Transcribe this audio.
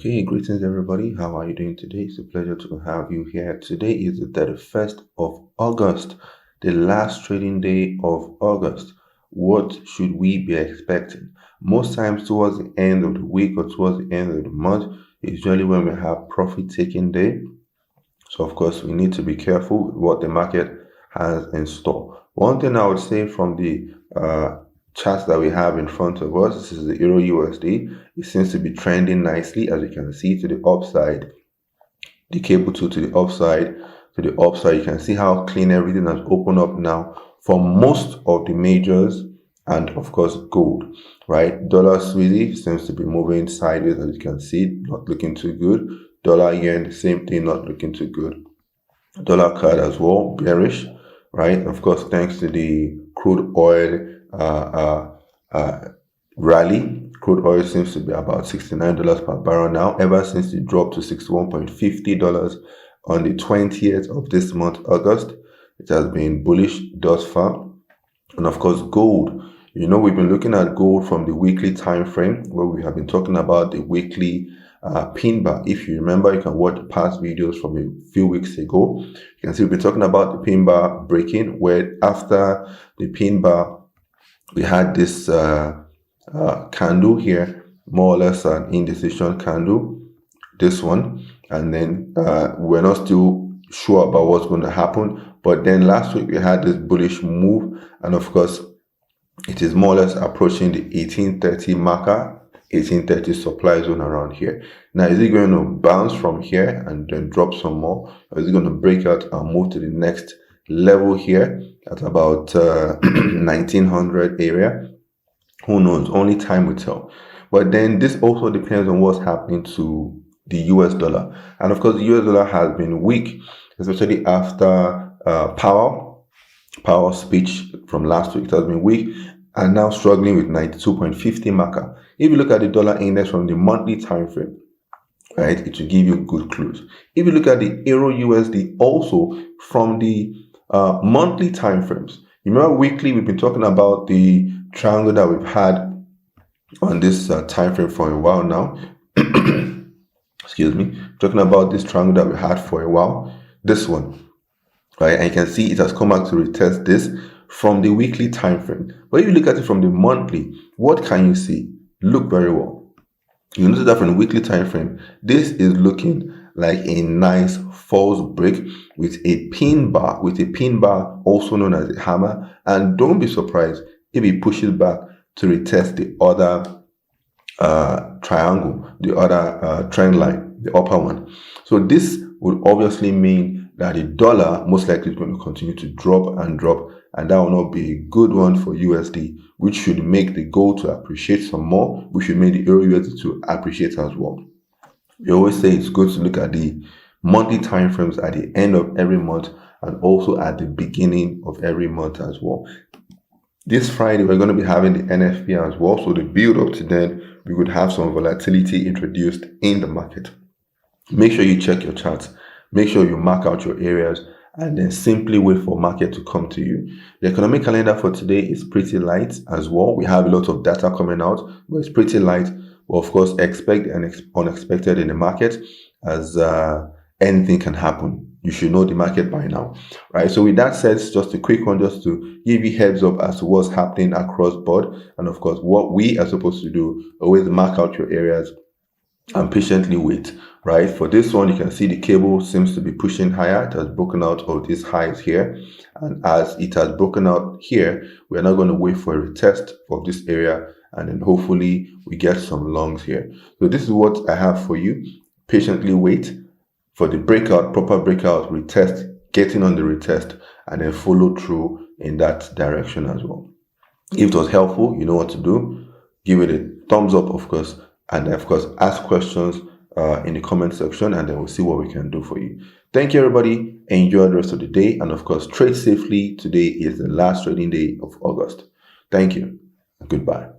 Okay, greetings everybody. How are you doing today? It's a pleasure to have you here. Today is the 31st of August, the last trading day of August. What should we be expecting? Most times towards the end of the week or towards the end of the month is usually when we have profit-taking day. So of course we need to be careful with what the market has in store. One thing I would say from the charts that we have in front of us, this is the Euro USD. It seems to be trending nicely, as you can see, to the upside. The cable 2 to the upside, you can see how clean everything has opened up now for most of the majors, and of course gold, right? Dollar Swizzy seems to be moving sideways, as you can see, not looking too good. Dollar yen, the same thing, not looking too good. Dollar card as well, bearish, right? Of course, thanks to the crude oil rally. Crude oil seems to be about $69 per barrel now, ever since it dropped to $61.50 on the 20th of this month, August. It has been bullish thus far. And of course, gold. You know, we've been looking at gold from the weekly time frame, where we have been talking about the weekly pin bar. If you remember, you can watch the past videos from a few weeks ago. You can see we've been talking about the pin bar breaking, where after the pin bar, we had this candle here, more or less an indecision candle, this one, and then we're not still sure about what's going to happen. But then last week we had this bullish move, and of course it is more or less approaching the 1830 marker, 1830 supply zone around here. Now, is it going to bounce from here and then drop some more, or is it going to break out and move to the next level here at about 1900 area? Who knows? Only time will tell. But then this also depends on what's happening to the US dollar. And of course, the US dollar has been weak, especially after Powell's speech from last week. It has been weak and now struggling with 92.50 marker. If you look at the dollar index from the monthly time frame, right, it will give you good clues. If you look at the Euro USD also from the monthly time frames, you remember weekly we've been talking about the triangle that we've had on this time frame for a while now. Excuse me, talking about this triangle that we had for a while, this one, right? And you can see it has come back to retest this from the weekly time frame. But if you look at it from the monthly, what can you see? Look very well. You notice that from the weekly time frame, this is looking like a nice false break with a pin bar, also known as a hammer. And don't be surprised if it pushes back to retest the other triangle, the other trend line, the upper one. So this would obviously mean that the dollar most likely is going to continue to drop, and that will not be a good one for USD, which should make the gold to appreciate some more, which should make the Euro USD to appreciate as well. We always say it's good to look at the monthly time frames at the end of every month and also at the beginning of every month as well. This Friday, we're going to be having the NFP as well. So the build up to then, we could have some volatility introduced in the market. Make sure you check your charts. Make sure you mark out your areas and then simply wait for market to come to you. The economic calendar for today is pretty light as well. We have a lot of data coming out, but it's pretty light. Well, of course, expect an unexpected in the market, as anything can happen. You should know the market by now, right? So with that said, it's just a quick one just to give you heads up as to what's happening across board. And of course, what we are supposed to do, always mark out your areas and patiently wait, right? For this one, you can see the cable seems to be pushing higher. It has broken out of these highs here. And as it has broken out here, we're not going to wait for a retest of this area. And then hopefully we get some longs here. So this is what I have for you. Patiently wait for the breakout, proper breakout, retest, getting on the retest, and then follow through in that direction as well. If it was helpful, you know what to do. Give it a thumbs up, of course, and of course, ask questions in the comment section, and then we'll see what we can do for you. Thank you, everybody. Enjoy the rest of the day, and of course, trade safely. Today is the last trading day of August. Thank you, and goodbye.